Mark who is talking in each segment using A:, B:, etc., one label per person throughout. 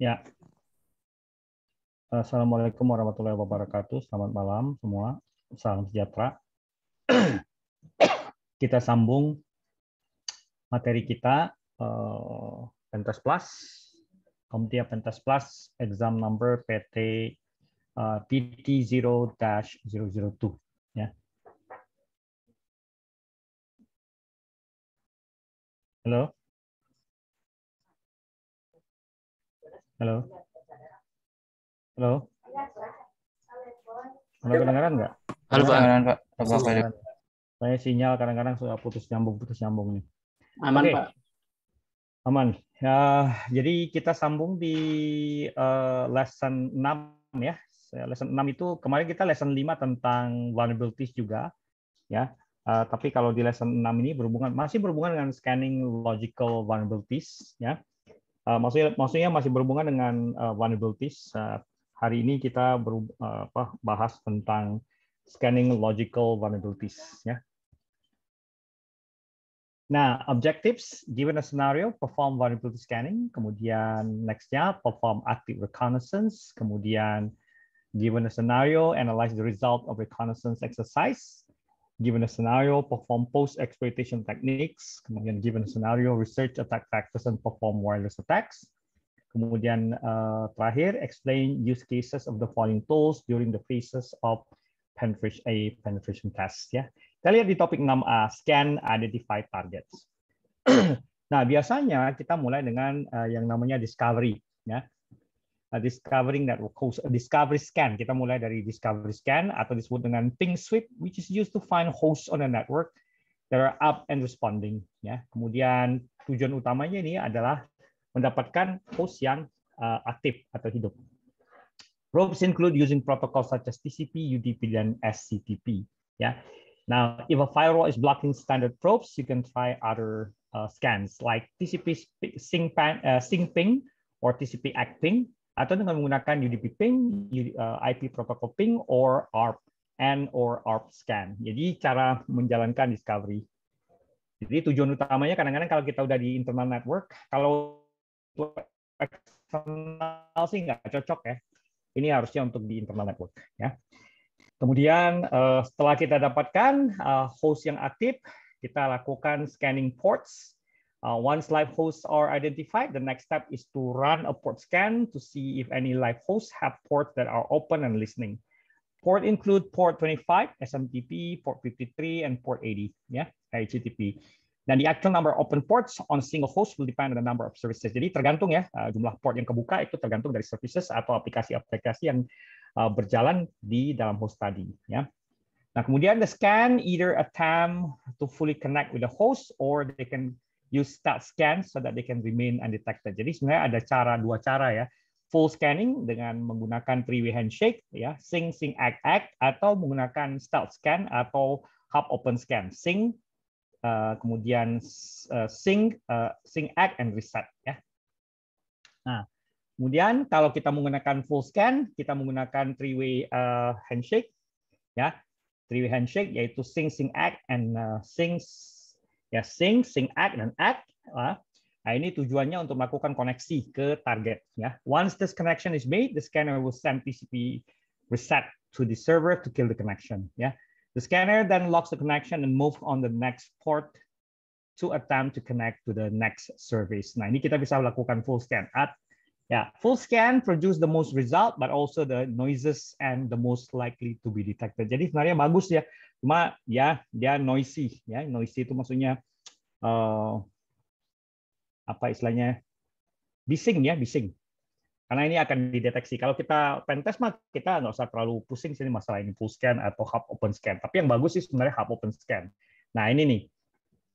A: Ya, Assalamualaikum warahmatullahi wabarakatuh. Selamat malam semua. Salam sejahtera. Kita sambung materi kita Pentas Plus, Komtia Pentas Plus, exam number PT PT0-002. Ya. Halo, halo, halo. Halo, kedengaran nggak?
B: Halo Pak.
A: Kedengaran?
C: Pak.
A: Kedengaran. Saya sinyal kadang-kadang sudah putus nyambung nih.
B: Aman
A: Oke.
B: Pak.
A: Aman. Ya, jadi kita sambung di lesson 6 ya. Lesson 6 itu kemarin kita lesson 5 tentang vulnerabilities juga ya. Tapi kalau di lesson 6 ini masih berhubungan dengan scanning logical vulnerabilities ya. Maksudnya masih berhubungan dengan vulnerabilities. Hari ini kita bahas tentang scanning logical vulnerabilities ya. Nah, objectives, given a scenario, perform vulnerability scanning. Kemudian nextnya, perform active reconnaissance. Kemudian, given a scenario, analyze the result of reconnaissance exercise. Given a scenario, perform post-exploitation techniques. Kemudian, given a scenario, research attack vectors and perform wireless attacks. Kemudian terakhir, explain use cases of the following tools during the phases of penetration test. Ya. Kita lihat di topik 6A, scan identify targets. Nah, biasanya kita mulai dengan yang namanya discovery. Ya. Discovering network host, discovery scan. Kita mulai dari discovery scan atau disebut dengan ping sweep, which is used to find hosts on a network that are up and responding. Ya. Kemudian tujuan utamanya ini adalah mendapatkan host yang aktif atau hidup. Probes include using protocols such as TCP, UDP, dan SCTP. Yeah. Now, if a firewall is blocking standard probes, you can try other scans like TCP SYNC ping or TCP ACK ping, atau dengan menggunakan UDP ping, IP protocol ping, or ARP or ARP scan. Jadi cara menjalankan discovery. Jadi tujuan utamanya kadang-kadang kalau kita udah di internal network, kalau eksternal sih nggak cocok ya. Ini harusnya untuk di internal network. Ya. Kemudian setelah kita dapatkan host yang aktif, kita lakukan scanning ports. Once live hosts are identified, the next step is to run a port scan to see if any live hosts have ports that are open and listening. Port include port 25, SMTP, port 53, and port 80, ya, HTTP. Dan the actual number of open ports on single host will depend on the number of services. Jadi tergantung ya, jumlah port yang kebuka itu tergantung dari services atau aplikasi-aplikasi yang berjalan di dalam host tadi. Ya. Nah, kemudian the scan either attempt to fully connect with the host or they can use stealth scan so that they can remain undetected. Jadi sebenarnya ada dua cara ya. Full scanning dengan menggunakan three-way handshake, ya, sync, act, atau menggunakan stealth scan atau hub open scan, sync, kemudian sync, act, and reset. Ya. Nah, kemudian kalau kita menggunakan full scan, kita menggunakan three-way handshake, ya, three-way handshake yaitu sync, act, and sync, act, dan act. Nah, ini tujuannya untuk melakukan koneksi ke target. Ya. Once this connection is made, the scanner will send TCP reset to the server to kill the connection. Ya. The scanner then locks the connection and move on the next port to attempt to connect to the next service. Nah, ini kita bisa lakukan full scan. Full scan produce the most result, but also the noises and the most likely to be detected. Jadi sebenarnya bagus ya, cuma ya dia noisy. Ya, noisy itu maksudnya apa istilahnya, bising ya, bising. Karena ini akan dideteksi. Kalau kita pentest mah kita nggak usah terlalu pusing sini masalah ini full scan atau hub open scan. Tapi yang bagus sih sebenarnya hub open scan. Nah ini nih,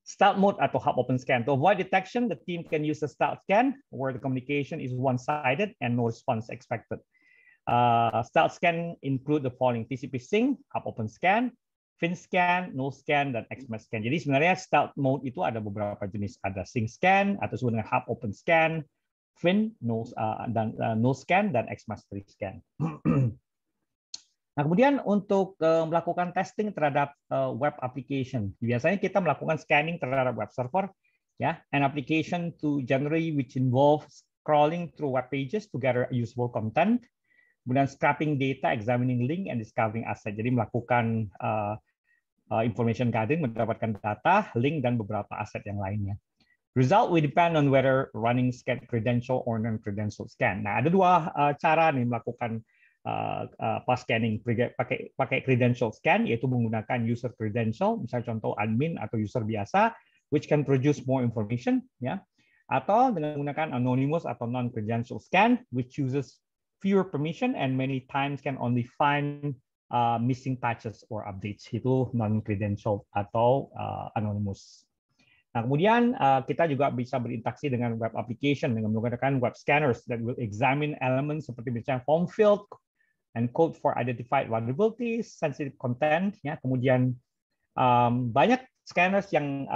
A: stealth mode atau hub open scan. To avoid detection, the team can use a stealth scan where the communication is one-sided and no response expected. Stealth scan include the following: TCP sync, hub open scan, fin scan, null scan, dan XMS scan. Jadi sebenarnya stealth mode itu ada beberapa jenis. Ada sync scan atau disebut dengan hub open scan, fin, null scan, dan XMS scan. Nah, kemudian untuk melakukan testing terhadap web application, biasanya kita melakukan scanning terhadap web server, ya, an application to generally which involves crawling through web pages to gather useful content, kemudian scraping data, examining link, and discovering asset. Jadi melakukan information gathering, mendapatkan data, link, dan beberapa aset yang lainnya. Result will depend on whether running scan credential or non-credential scan. Nah, ada dua cara nih melakukan scanning pakai credential scan, yaitu menggunakan user credential, misalnya contoh admin atau user biasa, which can produce more information, ya. Atau dengan menggunakan anonymous atau non-credential scan, which uses fewer permission and many times can only find missing patches or updates. Itu non-credential atau anonymous. Nah, kemudian kita juga bisa berinteraksi dengan web application dengan menggunakan web scanners that will examine elements seperti misalnya form field and code for identified vulnerabilities, sensitive content, ya. Kemudian banyak scanners yang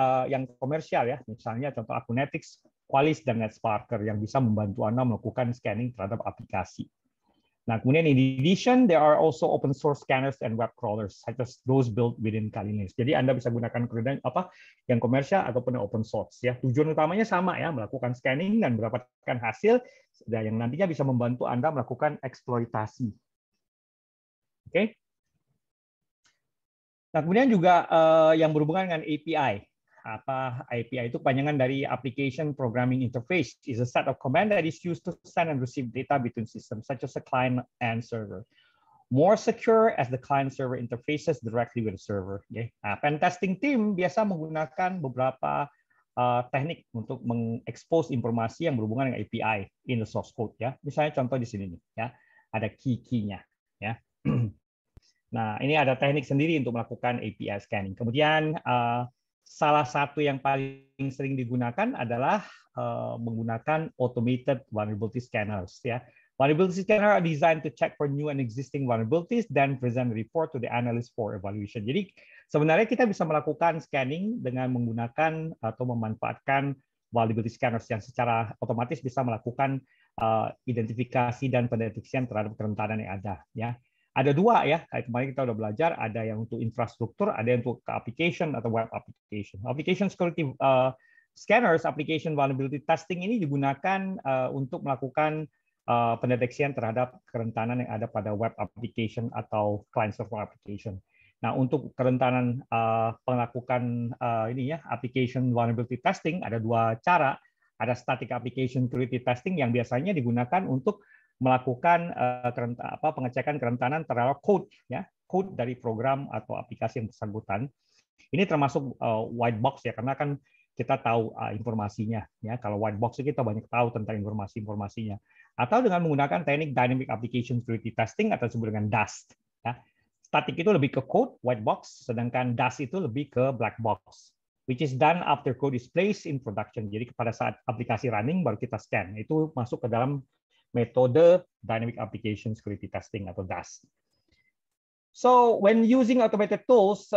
A: komersial, ya, misalnya contoh Acunetics, Qualys, dan NetSparker yang bisa membantu Anda melakukan scanning terhadap aplikasi. Nah, kemudian in addition, there are also open source scanners and web crawlers, such as those built within Kali Linux. Jadi Anda bisa gunakan yang komersial ataupun yang open source. Ya, tujuan utamanya sama, ya, melakukan scanning dan mendapatkan hasil yang nantinya bisa membantu Anda melakukan eksploitasi. Oke. Nah, kemudian juga yang berhubungan dengan API. API itu kepanjangan dari Application Programming Interface. Is a set of command that is used to send and receive data between systems, such as a client and server. More secure as the client server interfaces directly with the server. Okay. Nah, pen testing team biasa menggunakan beberapa teknik untuk mengekspos informasi yang berhubungan dengan API in the source code. Ya, misalnya contoh di sini nih, ya, ada key-nya. Ya. Nah, ini ada teknik sendiri untuk melakukan API scanning. Kemudian salah satu yang paling sering digunakan adalah menggunakan automated vulnerability scanners. Ya, vulnerability scanner are designed to check for new and existing vulnerabilities, then present a report to the analyst for evaluation. Jadi sebenarnya kita bisa melakukan scanning dengan menggunakan atau memanfaatkan vulnerability scanners yang secara otomatis bisa melakukan identifikasi dan pendeteksian terhadap kerentanan yang ada. Ya. Ada dua, ya, kemarin kita udah belajar, ada yang untuk infrastruktur, ada yang untuk ke application atau web application. Application security scanners, application vulnerability testing ini digunakan untuk melakukan pendeteksian terhadap kerentanan yang ada pada web application atau client server application. Nah, untuk kerentanan melakukan ini, ya, application vulnerability testing ada dua cara. Ada static application security testing yang biasanya digunakan untuk melakukan pengecekan kerentanan terhadap code, ya, code dari program atau aplikasi yang bersangkutan. Ini termasuk white box, ya, karena kan kita tahu informasinya, ya. Kalau white box kita banyak tahu tentang informasinya. Atau dengan menggunakan teknik dynamic application security testing atau disebut dengan DAST. Ya. Static itu lebih ke code, white box, sedangkan DAST itu lebih ke black box, which is done after code is placed in production. Jadi pada saat aplikasi running baru kita scan. Itu masuk ke dalam metode Dynamic Application Security Testing atau DAST. So when using automated tools,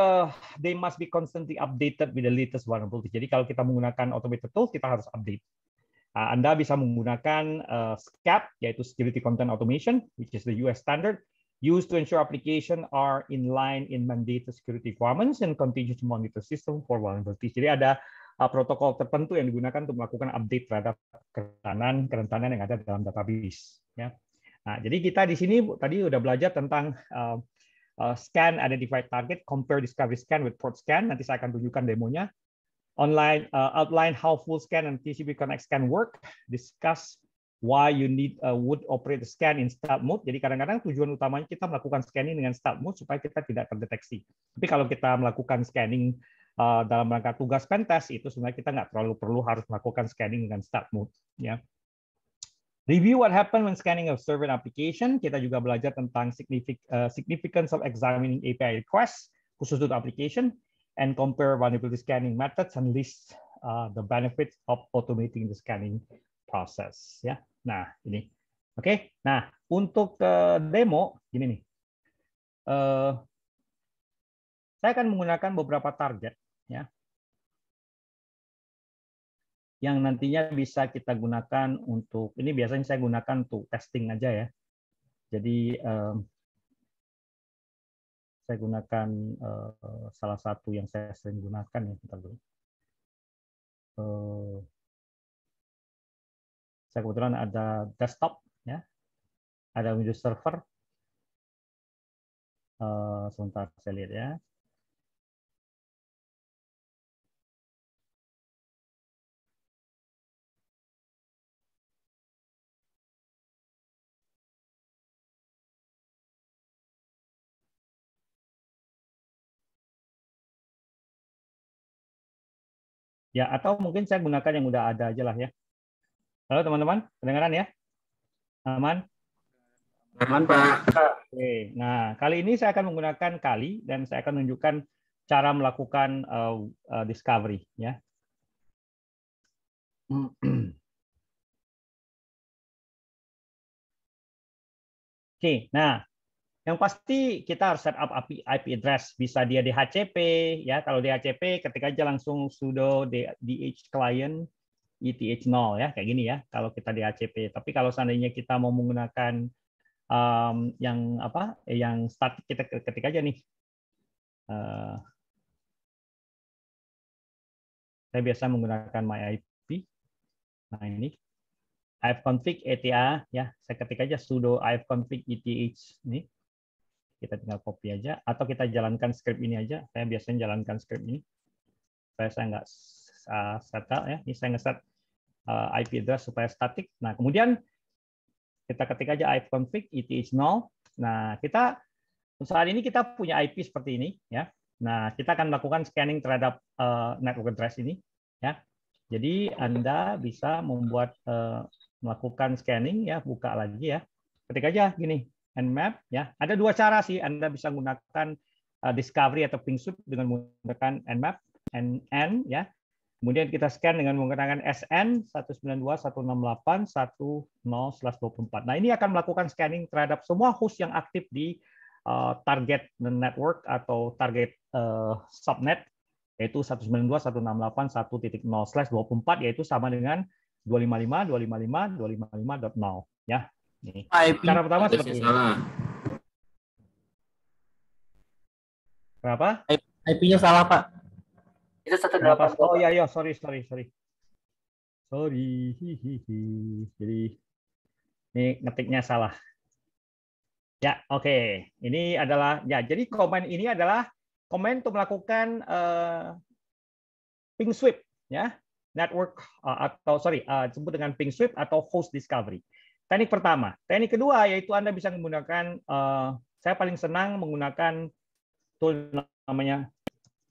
A: they must be constantly updated with the latest vulnerability. Jadi kalau kita menggunakan automated tools, kita harus update. Anda bisa menggunakan SCAP, yaitu Security Content Automation, which is the US standard, used to ensure application are in line in mandated security requirements and continuous monitor system for vulnerabilities. Jadi ada protokol tertentu yang digunakan untuk melakukan update terhadap kerentanan yang ada dalam database. Ya. Nah, jadi kita di sini tadi udah belajar tentang scan identified target, compare discovery scan with port scan. Nanti saya akan tunjukkan demonya. Outline how full scan and TCP connect scan work. Discuss why you need would operate the scan in stealth mode. Jadi kadang-kadang tujuan utamanya kita melakukan scanning dengan stealth mode supaya kita tidak terdeteksi. Tapi kalau kita melakukan scanning dalam rangka tugas pentest, itu sebenarnya kita nggak terlalu perlu harus melakukan scanning dengan stealth mode. Ya. Review what happened when scanning a server application. Kita juga belajar tentang significance of examining API requests khusus untuk application, and compare vulnerability scanning methods and list the benefits of automating the scanning process. Ya, nah ini, oke. Nah untuk demo gini nih, saya akan menggunakan beberapa target, ya, yang nantinya bisa kita gunakan untuk ini. Biasanya saya gunakan untuk testing aja, ya. Jadi saya gunakan salah satu yang saya sering gunakan, ya. Bentar dulu. Saya kebetulan ada desktop, ya, ada Windows Server. Sebentar saya lihat ya. Ya, atau mungkin saya gunakan yang udah ada aja lah ya. Halo teman-teman, kedengaran ya? Aman?
B: Aman, Pak.
A: Oke. Nah, kali ini saya akan menggunakan Kali dan saya akan menunjukkan cara melakukan discovery ya. Oke, nah yang pasti kita harus set up IP address. Bisa dia DHCP ya. Kalau DHCP ketik aja langsung sudo dh client ETH0 ya, kayak gini ya. Kalau kita DHCP. Tapi kalau seandainya kita mau menggunakan yang apa? Yang static, kita ketik aja nih. Saya biasa menggunakan myIP. Nah ini ifconfig ETA ya. Saya ketik aja sudo ifconfig ETH ini. Kita tinggal copy aja atau kita jalankan script ini aja. Saya biasanya jalankan script ini. Saya nggak setup ya. Ini saya nge-set IP address supaya static. Nah, kemudian kita ketik aja ifconfig ETH0. Nah, kita saat ini kita punya IP seperti ini ya. Nah, kita akan melakukan scanning terhadap network address ini ya. Jadi Anda bisa membuat melakukan scanning ya, buka lagi ya. Ketik aja gini, nmap ya. Ada dua cara sih Anda bisa menggunakan discovery atau ping sweep dengan menggunakan nmap, nn ya. Kemudian kita scan dengan menggunakan SN 192.168.10/24. Nah, ini akan melakukan scanning terhadap semua host yang aktif di target network atau target subnet, yaitu 192.168.1.0/24, yaitu sama dengan 255.255.255.0 ya. Ini. Cara pertama seperti ini.
B: Salah.
A: Kenapa?
B: IP-nya salah, Pak. Itu
A: Kenapa?
B: 182.
A: Oh iya, iya, sorry. Jadi ini ngetiknya salah. Ya, oke. Ini adalah ya. Jadi komen ini adalah komen untuk melakukan ping sweep ya, network atau disebut dengan ping sweep atau host discovery. Teknik pertama. Teknik kedua yaitu Anda bisa menggunakan saya paling senang menggunakan tool namanya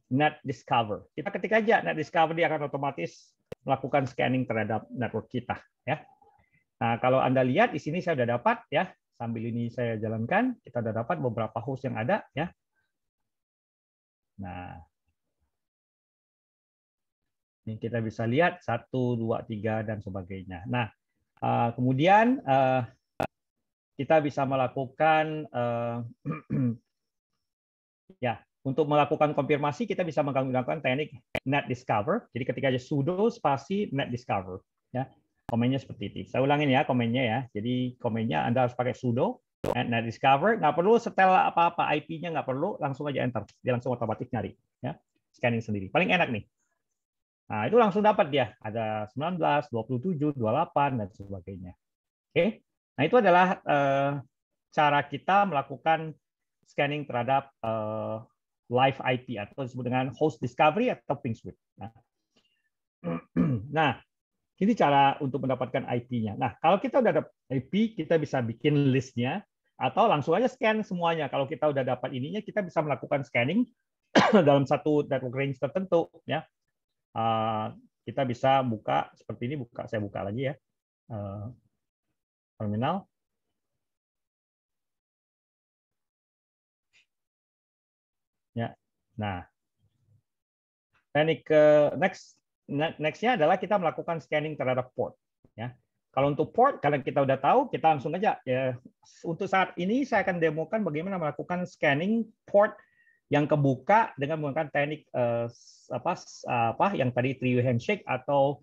A: NetDiscover. Kita ketik aja NetDiscover, dia akan otomatis melakukan scanning terhadap network kita ya. Nah, kalau Anda lihat di sini saya sudah dapat ya. Sambil ini saya jalankan, kita sudah dapat beberapa host yang ada ya. Nah, ini kita bisa lihat 1, 2, 3 dan sebagainya. Nah, kemudian kita bisa melakukan ya, untuk melakukan konfirmasi kita bisa menggunakan teknik NetDiscover. Jadi ketika aja sudo spasi NetDiscover ya. Komennya seperti itu. Saya ulangin ya komennya ya. Jadi komennya Anda harus pakai sudo NetDiscover, nggak perlu setel apa-apa, IP-nya nggak perlu, langsung aja enter. Dia langsung otomatis nyari ya. Scanning sendiri. Paling enak nih. Nah, itu langsung dapat dia. Ada 19, 27, 28 dan sebagainya. Oke. Nah, itu adalah cara kita melakukan scanning terhadap live IP atau disebut dengan host discovery atau ping sweep. Nah, ini cara untuk mendapatkan IP-nya. Nah, kalau kita udah dapat IP, kita bisa bikin list-nya atau langsung aja scan semuanya. Kalau kita udah dapat ininya, kita bisa melakukan scanning dalam satu network range tertentu. Ya, kita bisa buka seperti ini. Saya buka lagi ya terminal. Ya, nah, teknik next-nya adalah kita melakukan scanning terhadap port. Ya, kalau untuk port, karena kita udah tahu, kita langsung aja. Ya, untuk saat ini saya akan demokan bagaimana melakukan scanning port yang kebuka dengan menggunakan teknik yang tadi three-way handshake atau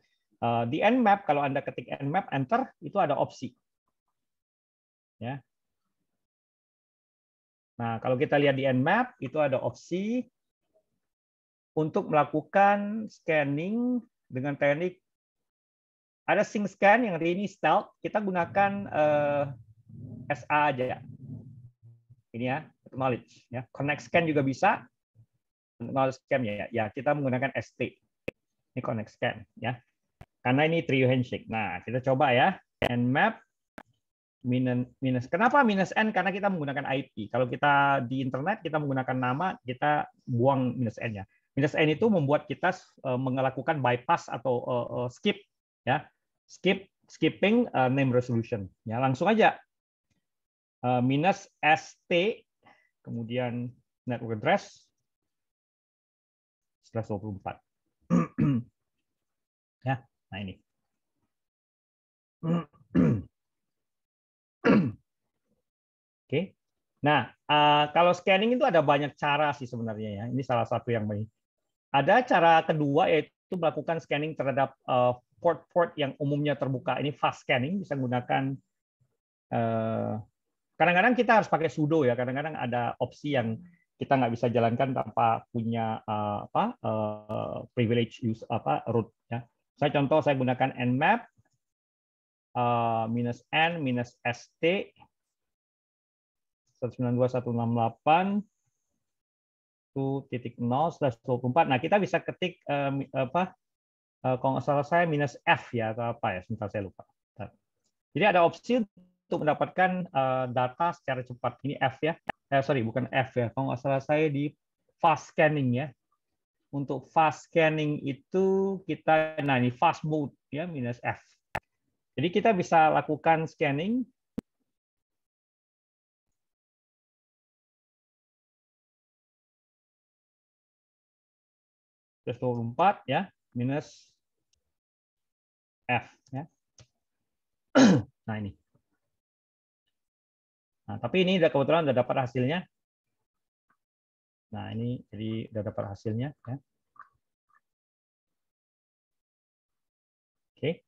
A: di nmap. Kalau Anda ketik nmap enter, itu ada opsi. Ya. Nah, kalau kita lihat di nmap itu ada opsi untuk melakukan scanning dengan teknik Ada sync scan yang ini stealth, kita gunakan SA aja ya. Ini ya, acknowledge ya. Connect scan juga bisa. Acknowledge scan ya. Ya, kita menggunakan ST. Ini connect scan ya. Karena ini trio handshake. Nah, kita coba ya. Nmap minus. Kenapa minus N? Karena kita menggunakan IP. Kalau kita di internet kita menggunakan nama, kita buang minus N ya. Minus N itu membuat kita melakukan bypass atau skip ya. Skipping name resolution. Ya, langsung aja. Minus ST kemudian network address 124. Ya, nah ini. Oke. Nah, kalau scanning itu ada banyak cara sih sebenarnya ya. Ini salah satu yang baik. Ada cara kedua yaitu melakukan scanning terhadap port-port yang umumnya terbuka. Ini fast scanning, bisa menggunakan kadang-kadang kita harus pakai sudo ya. Kadang-kadang ada opsi yang kita nggak bisa jalankan tanpa punya privilege use root ya. Saya contoh saya gunakan nmap minus n minus st 192.168 1.0/24. Nah, kita bisa ketik kalau nggak salah saya minus f ya atau apa ya, sebentar saya lupa. Jadi ada opsi untuk mendapatkan data secara cepat. Ini f ya. Sorry, bukan f ya. Kalau nggak salah saya di fast scanning ya. Untuk fast scanning itu kita, nah ini fast mode ya, minus f. Jadi kita bisa lakukan scanning. Plus 24 ya, minus f ya. Nah ini. Nah, tapi ini kebetulan udah dapat hasilnya. Nah ini jadi udah dapat hasilnya ya. Oke.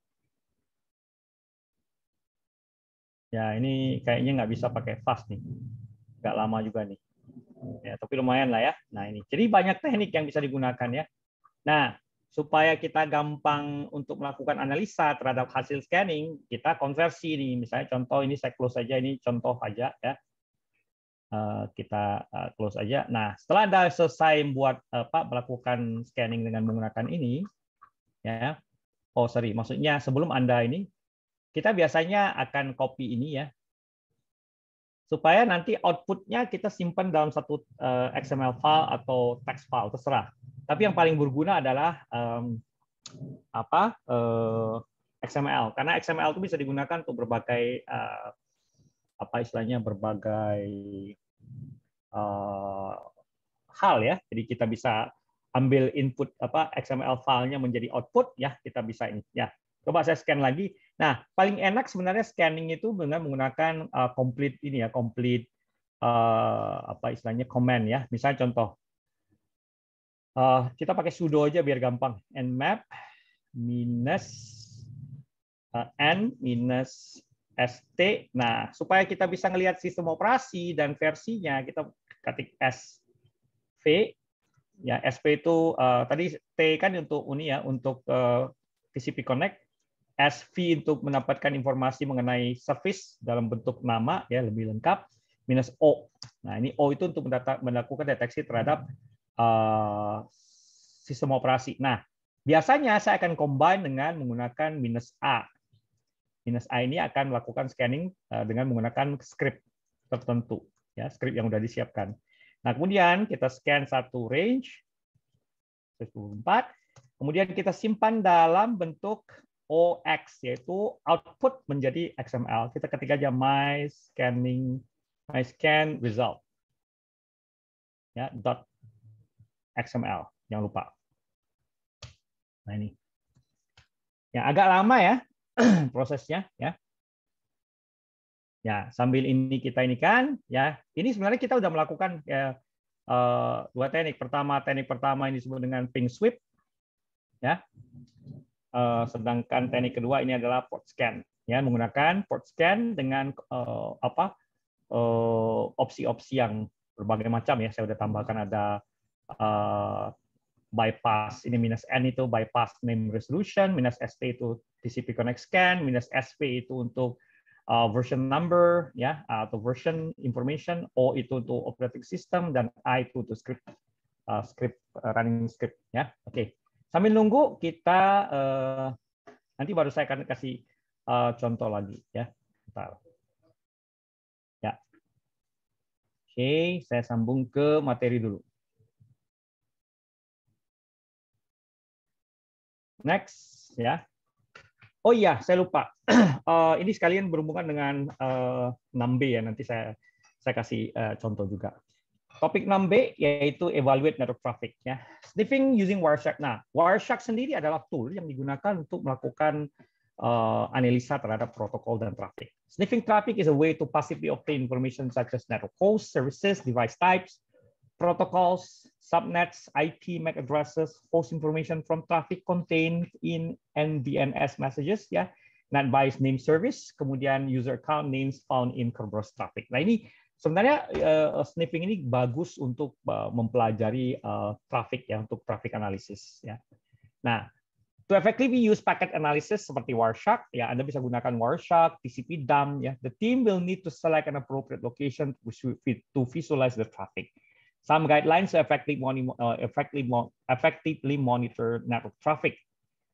A: Ya ini kayaknya nggak bisa pakai fast nih, nggak lama juga nih. Ya, tapi lumayan lah ya. Nah ini. Jadi banyak teknik yang bisa digunakan ya. Nah, supaya kita gampang untuk melakukan analisa terhadap hasil scanning, kita konversi nih. Misalnya contoh ini saya close aja, ini contoh aja ya. Kita close aja. Nah, setelah Anda selesai melakukan scanning dengan menggunakan ini, ya. Oh, sorry, maksudnya sebelum Anda ini, kita biasanya akan copy ini ya, supaya nanti output-nya kita simpan dalam satu XML file atau text file, terserah. Tapi yang paling berguna adalah XML, karena XML itu bisa digunakan untuk berbagai berbagai hal ya. Jadi kita bisa ambil input XML filenya menjadi output ya, kita bisa ini ya. Coba saya scan lagi. Nah, paling enak sebenarnya scanning itu dengan menggunakan complete ini ya, complete command ya. Misalnya contoh, kita pakai sudo aja biar gampang. Nmap minus n minus st. Nah, supaya kita bisa ngelihat sistem operasi dan versinya, kita ketik sv. Ya, sp itu tadi t kan untuk ini ya, untuk TCP connect. SV untuk mendapatkan informasi mengenai service dalam bentuk nama ya, lebih lengkap, minus O. Nah, ini O itu untuk melakukan deteksi terhadap sistem operasi. Nah, biasanya saya akan combine dengan menggunakan minus A. Minus A ini akan melakukan scanning dengan menggunakan script tertentu, ya, script yang sudah disiapkan. Nah, kemudian kita scan satu range 124, kemudian kita simpan dalam bentuk OX, yaitu output menjadi XML. Kita ketik aja my scan result, ya, .xml, jangan lupa. Nah ini, ya agak lama ya prosesnya, ya. Ya, sambil ini kita ini kan, ya, ini sebenarnya kita udah melakukan ya, dua teknik. Teknik pertama ini disebut dengan ping sweep, ya. Sedangkan teknik kedua ini adalah port scan, ya, menggunakan port scan dengan opsi-opsi yang berbagai macam ya. Saya sudah tambahkan ada bypass, ini minus N itu bypass name resolution, minus ST itu TCP connect scan, minus SP itu untuk version number ya atau version information, O itu untuk operating system, dan I itu untuk script running script ya. Oke. Sambil nunggu kita nanti baru saya akan kasih contoh lagi ya. Bentar. Ya. Oke, saya sambung ke materi dulu. Next ya. Oh iya, saya lupa. Ini sekalian berhubungan dengan 6B ya. Nanti saya kasih contoh juga. Topik 6B yaitu evaluate network traffic ya. Sniffing using Wireshark. Nah, Wireshark sendiri adalah tool yang digunakan untuk melakukan analisa terhadap protokol dan traffic. Sniffing traffic is a way to passively obtain information such as network hosts, services, device types, protocols, subnets, IP, MAC addresses, host information from traffic contained in NDNS messages, ya, NAT bias name service, kemudian user account names found in Kerberos traffic. Nah ini sebenarnya sniffing ini bagus untuk mempelajari traffic ya, untuk traffic analysis ya. Nah, to effectively use packet analysis seperti Wireshark, ya Anda bisa gunakan Wireshark, TCP dump, ya. The team will need to select an appropriate location to visualize the traffic. Some guidelines to effectively monitor network traffic.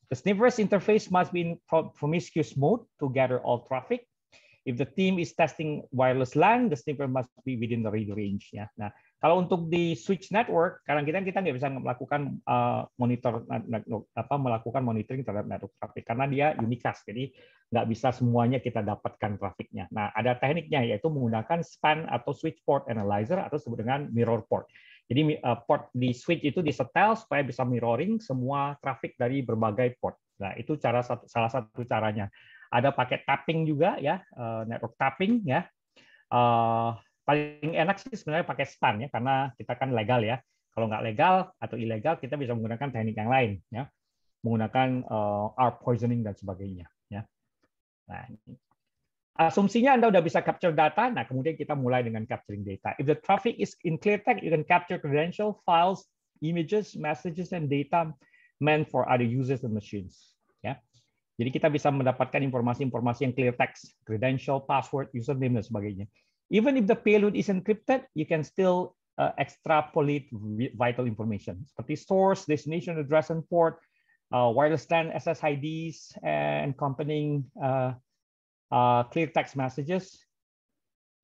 A: The sniffer's interface must be in promiscuous mode to gather all traffic. If the team is testing wireless LAN, the sniffer must be within the radio range. Ya. Nah, kalau untuk di switch network, kadang-kadang kita nggak bisa melakukan melakukan monitoring terhadap network traffic karena dia unicast, jadi nggak bisa semuanya kita dapatkan trafiknya. Nah, ada tekniknya yaitu menggunakan span atau switch port analyzer atau disebut dengan mirror port. Jadi port di switch itu disetel supaya bisa mirroring semua trafik dari berbagai port. Nah, itu salah satu caranya. Ada pakai tapping juga ya, network tapping ya. Paling enak sih sebenarnya pakai span ya, karena kita kan legal ya. Kalau nggak legal atau ilegal, kita bisa menggunakan teknik yang lain ya, menggunakan ARP poisoning dan sebagainya ya. Nah, asumsinya Anda udah bisa capture data, nah kemudian kita mulai dengan capturing data. If the traffic is in clear text, you can capture credential, files, images, messages, and data meant for other users and machines. Ya. Jadi kita bisa mendapatkan informasi-informasi yang clear text, credential, password, username, dan sebagainya. Even if the payload is encrypted, you can still extrapolate vital information seperti source, destination address and port, wireless LAN SSIDs, and accompanying clear text messages,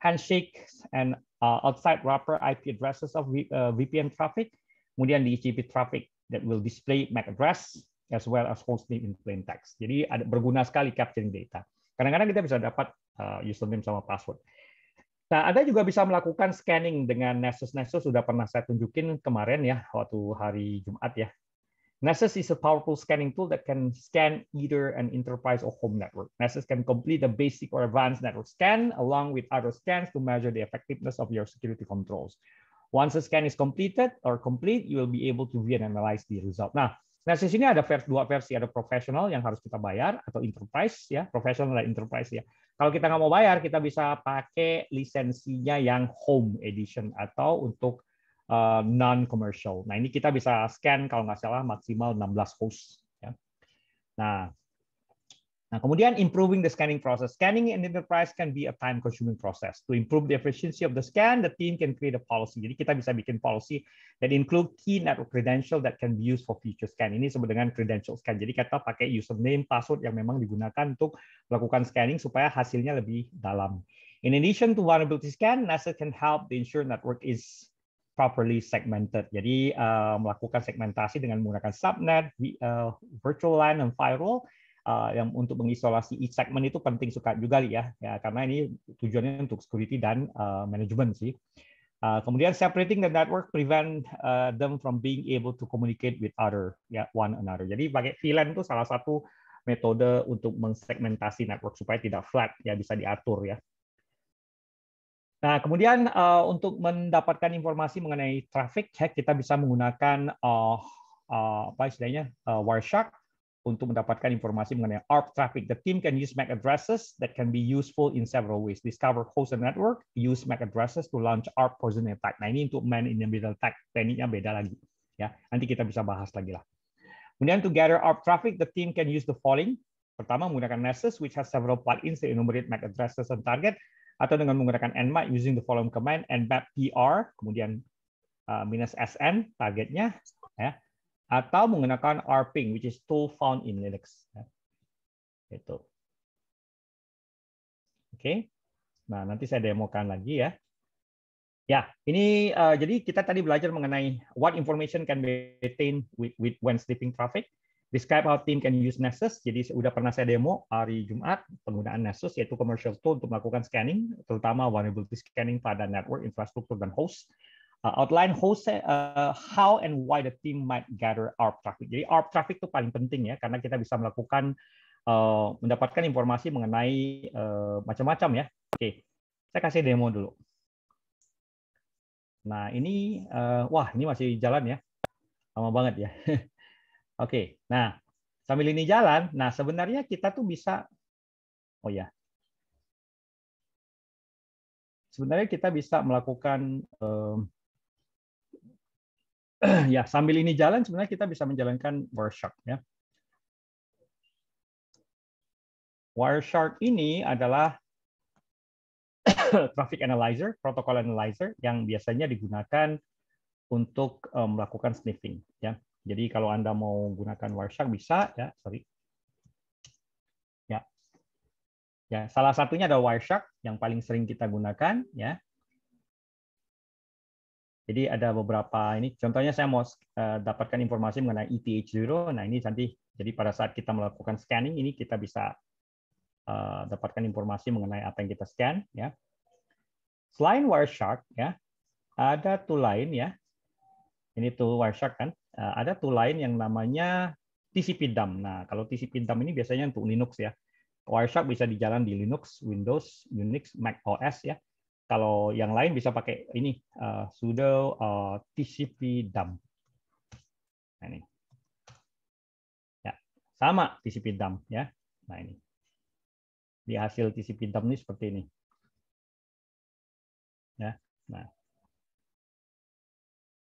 A: handshakes, and outside wrapper IP addresses of VPN traffic. Kemudian di ICP traffic that will display MAC address as well as host name in plain text. Jadi berguna sekali capturing data. Kadang-kadang kita bisa dapat username sama password. Nah, Anda juga bisa melakukan scanning dengan Nessus. Nessus sudah pernah saya tunjukin kemarin ya, waktu hari Jumat ya. Nessus is a powerful scanning tool that can scan either an enterprise or home network. Nessus can complete a basic or advanced network scan along with other scans to measure the effectiveness of your security controls. Once the scan is completed or complete, you will be able to view and analyze the result. Nah, Nessus ini ada dua versi, ada professional yang harus kita bayar atau enterprise ya, professional dan enterprise ya. Kalau kita nggak mau bayar, kita bisa pakai lisensinya yang home edition atau untuk non-commercial. Nah, ini kita bisa scan kalau nggak salah maksimal 16 host. Ya. Nah, kemudian improving the scanning process. Scanning in enterprise can be a time-consuming process. To improve the efficiency of the scan, the team can create a policy. Jadi kita bisa bikin policy that include key network credential that can be used for future scan. Ini disebut dengan credential scan. Jadi kita pakai username, password yang memang digunakan untuk melakukan scanning supaya hasilnya lebih dalam. In addition to vulnerability scan, Nessus can help the ensure network is properly segmented. Jadi melakukan segmentasi dengan menggunakan subnet, virtual LAN, dan firewall. Yang untuk mengisolasi each segment itu penting juga ya, karena ini tujuannya untuk security dan manajemen sih. Kemudian separating the network prevent them from being able to communicate with one another. Jadi pakai VLAN itu salah satu metode untuk mensegmentasi network supaya tidak flat ya, bisa diatur ya. Nah, kemudian untuk mendapatkan informasi mengenai traffic, kita bisa menggunakan Wireshark untuk mendapatkan informasi mengenai ARP traffic. The team can use MAC addresses that can be useful in several ways. Discover host and network, use MAC addresses to launch ARP poisoning attack. Nah, ini untuk man in the middle attack, tekniknya beda lagi. Ya, nanti kita bisa bahas lagi lah. Kemudian to gather ARP traffic, the team can use the following. Pertama, menggunakan Nessus, which has several plugins to enumerate MAC addresses and target, atau dengan menggunakan Nmap using the following command, nmap pr, kemudian -sn targetnya, ya, atau menggunakan rping, which is tool found in Linux. Ya. Itu. Oke. Nah, nanti saya demokan lagi ya. Ya, ini jadi kita tadi belajar mengenai what information can be retained with when sniffing traffic. Describe how team can use Nessus. Jadi sudah pernah saya demo hari Jumat penggunaan Nessus, yaitu commercial tool untuk melakukan scanning, terutama vulnerability scanning pada network, infrastruktur, dan host. Outline host, how and why the team might gather ARP traffic. Jadi ARP traffic itu paling penting ya, karena kita bisa melakukan mendapatkan informasi mengenai macam-macam ya. Oke, saya kasih demo dulu. Nah, ini wah, ini masih jalan ya. Lama banget ya. Oke. Nah, sambil ini jalan, nah sebenarnya kita tuh bisa oh ya. Sebenarnya kita bisa melakukan ya, sambil ini jalan sebenarnya kita bisa menjalankan Wireshark ya. Wireshark ini adalah traffic analyzer, protocol analyzer yang biasanya digunakan untuk melakukan sniffing ya. Jadi kalau Anda mau gunakan Wireshark bisa ya, sorry. Ya. Ya, salah satunya adalah Wireshark yang paling sering kita gunakan ya. Jadi ada beberapa ini contohnya saya mau dapatkan informasi mengenai ETH0. Nah, ini nanti jadi pada saat kita melakukan scanning ini kita bisa dapatkan informasi mengenai apa yang kita scan ya. Selain Wireshark ya, ada tool lain ya. Ini tool Wireshark kan. Ada tool lain yang namanya TCP-dump. Nah, kalau TCP-dump ini biasanya untuk Linux ya. Wireshark bisa dijalan di Linux, Windows, Unix, Mac OS ya. Kalau yang lain bisa pakai ini sudo TCP-dump. Nah, ini. Ya, sama TCP-dump ya. Nah, ini. Di hasil TCP-dump ini seperti ini. Ya.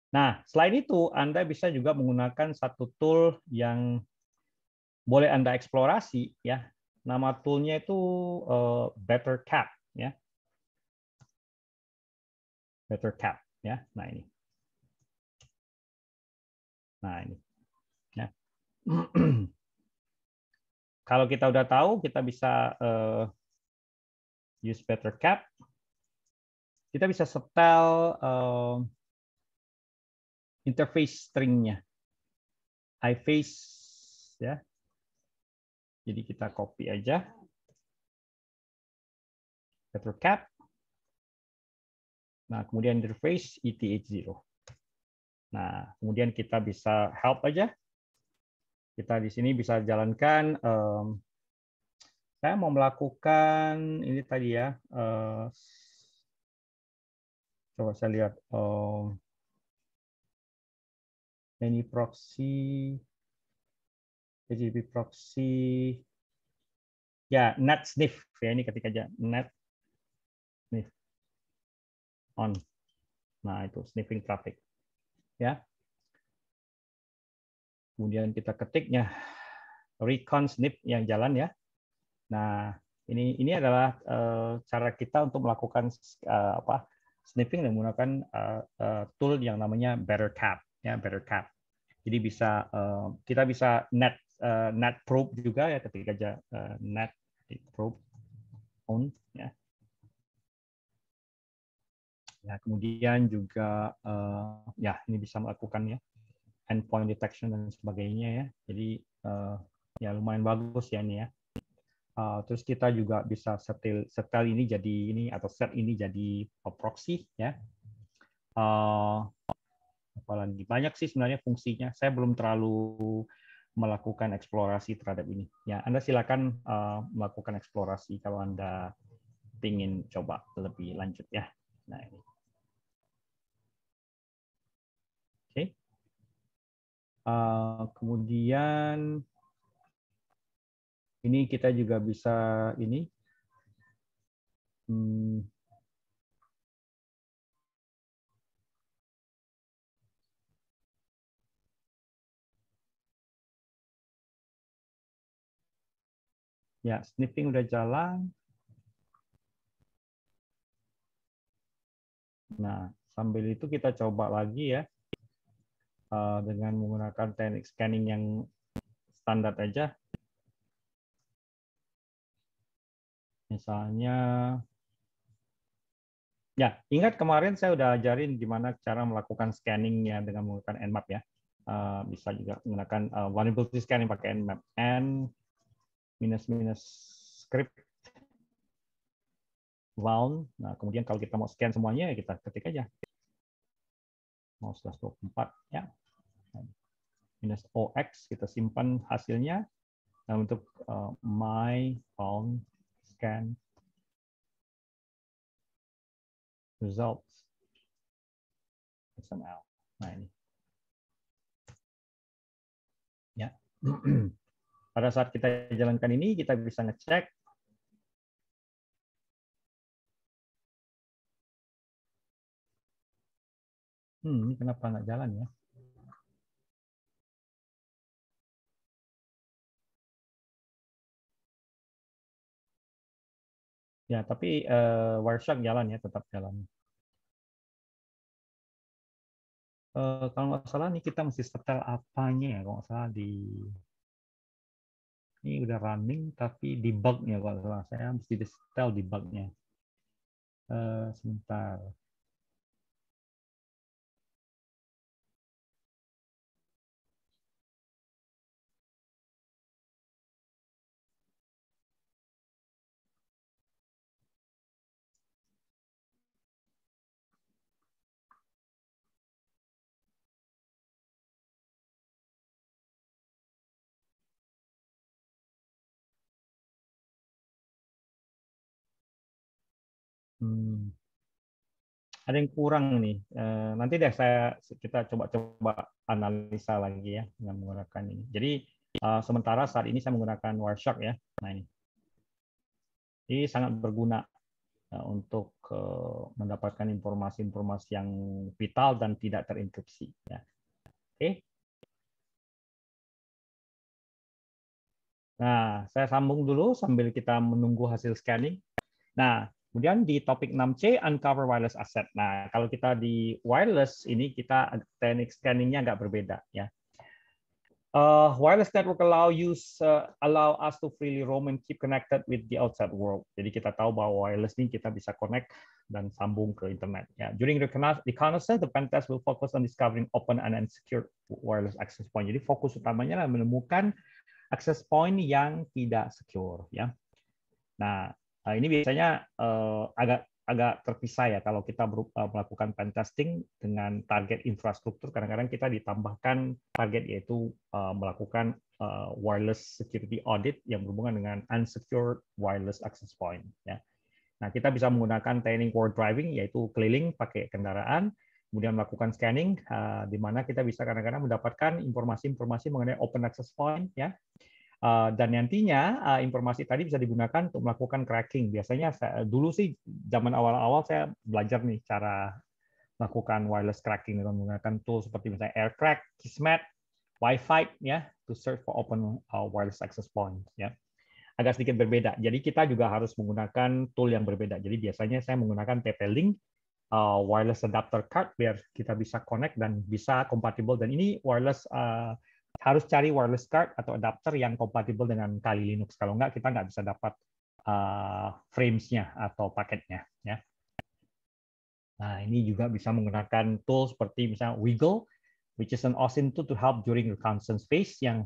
A: Nah, selain itu Anda bisa juga menggunakan satu tool yang boleh Anda eksplorasi ya. Nama toolnya itu BetterCap ya. BetterCap ya. Nah, ini. Nah, ini. Ya. Kalau kita udah tahu, kita bisa use BetterCap. Kita bisa setel interface stringnya. iFace ya. Jadi kita copy aja. BetterCap. Nah, kemudian interface ETH0. Nah, kemudian kita bisa help aja. Kita di sini bisa jalankan. Saya mau melakukan ini tadi ya. Coba saya lihat. Ini proxy, PGP proxy. Ya, net sniff ya, ini ketik aja net sniff on. Nah, itu sniffing traffic. Ya. Kemudian kita ketiknya recon sniff yang jalan ya. Nah, ini adalah cara kita untuk melakukan sniffing dan menggunakan tool yang namanya BetterCap ya, BetterCap. Jadi bisa kita bisa net probe juga ya, ketik aja net probe on ya. Ya, kemudian juga ya ini bisa melakukan ya endpoint detection dan sebagainya ya. Jadi ya lumayan bagus ya ini ya. Terus kita juga bisa setel ini jadi ini atau set ini jadi proxy ya. Apalagi banyak sih sebenarnya fungsinya. Saya belum terlalu melakukan eksplorasi terhadap ini. Ya, Anda silakan melakukan eksplorasi kalau Anda ingin coba lebih lanjut ya. Nah, ini. Oke. Kemudian ini kita juga bisa ini Ya, sniffing udah jalan. Nah, sambil itu kita coba lagi ya, dengan menggunakan teknik scanning yang standar aja. Misalnya, ya ingat kemarin saya udah ajarin gimana cara melakukan scanningnya dengan menggunakan Nmap ya. Bisa juga menggunakan vulnerability scanning pakai Nmap. N -- script vuln. Nah, kemudian kalau kita mau scan semuanya, ya kita ketik aja. Mau 124 ya. -ox, kita simpan hasilnya. Nah, untuk my vuln scan results XML. Nah, ini. Ya. Pada saat kita jalankan ini, kita bisa ngecek ini kenapa nggak jalan ya? Ya, tapi Wireshark jalan ya, tetap jalan. Kalau nggak salah nih kita mesti setel apanya ya, kalau nggak salah ini udah running tapi debugnya kalau nggak salah, saya mesti setel debugnya. Sebentar. Ada yang kurang nih. Nanti deh kita coba analisa lagi ya dengan menggunakan ini. Jadi sementara saat ini saya menggunakan Wireshark ya. Nah ini sangat berguna untuk mendapatkan informasi-informasi yang vital dan tidak terenkripsi. Ya. Oke. Nah, saya sambung dulu sambil kita menunggu hasil scanning. Nah, kemudian di topik 6C, Uncover Wireless Asset. Nah, kalau kita di wireless, ini kita teknik scanningnya agak berbeda. Ya. Wireless network allow us to freely roam and keep connected with the outside world. Jadi kita tahu bahwa wireless ini kita bisa connect dan sambung ke internet. Ya. During reconnaissance, the pen test will focus on discovering open and unsecure wireless access point. Jadi fokus utamanya adalah menemukan access point yang tidak secure. Ya. Nah, ini biasanya agak terpisah ya kalau kita melakukan pen testing dengan target infrastruktur. Kadang-kadang kita ditambahkan target yaitu melakukan wireless security audit yang berhubungan dengan unsecured wireless access point. Ya. Nah, kita bisa menggunakan teknik word driving yaitu keliling pakai kendaraan, kemudian melakukan scanning, di mana kita bisa kadang-kadang mendapatkan informasi-informasi mengenai open access point ya. Dan nantinya informasi tadi bisa digunakan untuk melakukan cracking. Biasanya dulu sih zaman awal-awal saya belajar nih cara melakukan wireless cracking dengan menggunakan tool seperti misalnya AirCrack, Kismet, Wi-Fi ya, to search for open wireless access point ya. Agak sedikit berbeda. Jadi kita juga harus menggunakan tool yang berbeda. Jadi biasanya saya menggunakan TP-Link wireless adapter card biar kita bisa connect dan bisa kompatibel. Dan ini wireless harus cari wireless card atau adapter yang kompatibel dengan Kali Linux. Kalau nggak, kita nggak bisa dapat frames-nya atau paketnya. Ya. Nah, ini juga bisa menggunakan tool seperti misalnya Wiggle, which is an awesome tool to help during reconnaissance phase yang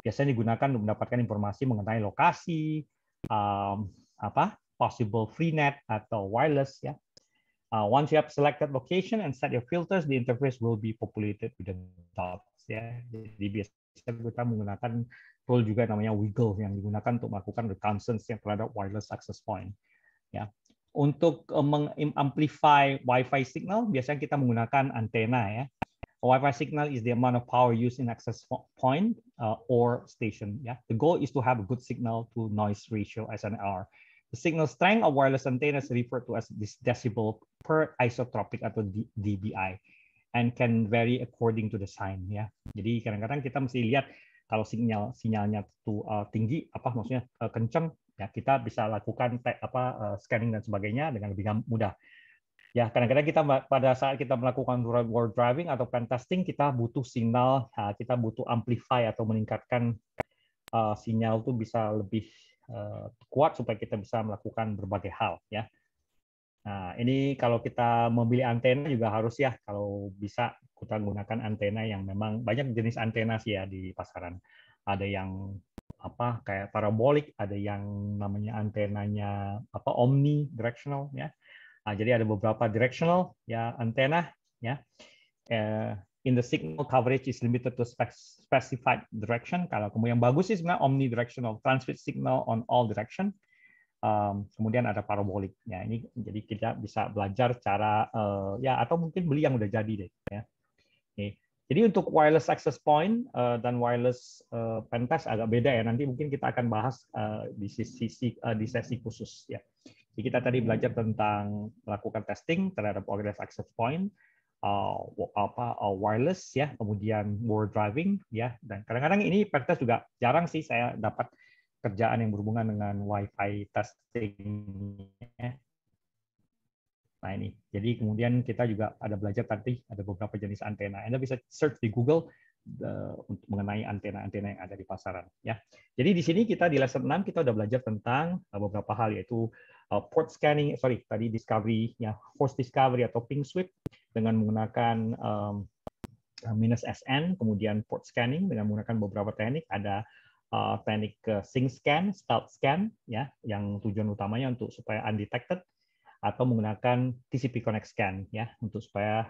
A: biasanya digunakan untuk mendapatkan informasi mengenai lokasi, possible free net atau wireless. Ya. Once you have selected location and set your filters, the interface will be populated with the dots. Ya, jadi biasanya kita menggunakan tool juga namanya Wiggle yang digunakan untuk melakukan reconnaissance yang terhadap wireless access point. Ya, untuk mengamplify Wi-Fi signal, biasanya kita menggunakan antena. Ya, a Wi-Fi signal is the amount of power used in access point or station. Ya, the goal is to have a good signal to noise ratio SNR. The signal strength of wireless antenna is referred to as this decibel per isotropic atau dBi, and can vary according to the sign. Ya, jadi kadang-kadang kita mesti lihat Kalau sinyalnya itu tinggi, maksudnya kencang, ya kita bisa lakukan scanning dan sebagainya dengan lebih mudah. Ya, kadang-kadang kita pada saat kita melakukan road driving atau pen testing, kita butuh signal, kita butuh amplify atau meningkatkan sinyal itu bisa lebih kuat supaya kita bisa melakukan berbagai hal, ya. Nah, ini kalau kita memilih antena juga harus ya, kalau bisa kita gunakan antena yang memang banyak jenis antena sih ya di pasaran. Ada yang kayak parabolik, ada yang namanya antenanya omnidirectional ya. Nah, jadi ada beberapa directional ya antena ya. In the signal coverage is limited to specified direction. Kalau kemudian bagus sih sebenarnya omnidirectional, transmit signal on all direction. Kemudian ada parabolik. Ya, ini jadi kita bisa belajar cara ya atau mungkin beli yang udah jadi deh. Ya. Oke. Jadi untuk wireless access point dan wireless pen test agak beda ya. Nanti mungkin kita akan bahas di sesi khusus ya. Jadi kita tadi belajar tentang melakukan testing terhadap wireless access point, wireless ya, kemudian wire driving ya. Dan kadang-kadang ini pen test juga jarang sih saya dapat kerjaan yang berhubungan dengan Wi-Fi testing. Nah ini, jadi kemudian kita juga ada belajar tadi ada beberapa jenis antena. Anda bisa search di Google untuk mengenai antena-antena yang ada di pasaran. Ya, jadi di sini kita di lesson 6 kita udah belajar tentang beberapa hal yaitu port scanning, tadi discovery, ya, force discovery atau ping sweep dengan menggunakan -SN, kemudian port scanning dengan menggunakan beberapa teknik. Ada teknik sync scan, stealth scan, ya, yang tujuan utamanya untuk supaya undetected, atau menggunakan TCP connect scan, ya, untuk supaya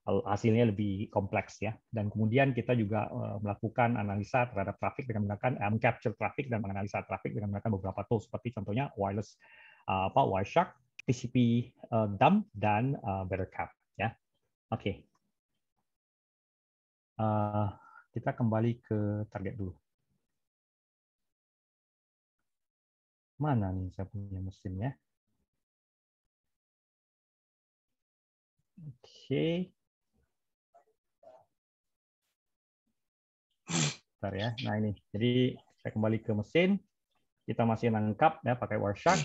A: hasilnya lebih kompleks, ya. Dan kemudian kita juga melakukan analisa terhadap traffic dengan menggunakan capture traffic dan menganalisa traffic dengan menggunakan beberapa tools seperti contohnya wireless Wireshark, TCP dump, dan Bettercap, ya. Oke. Kita kembali ke target dulu. Mana nih saya punya mesinnya? Oke. Bentar ya. Nah ini. Jadi saya kembali ke mesin. Kita masih nangkap ya pakai Wireshark.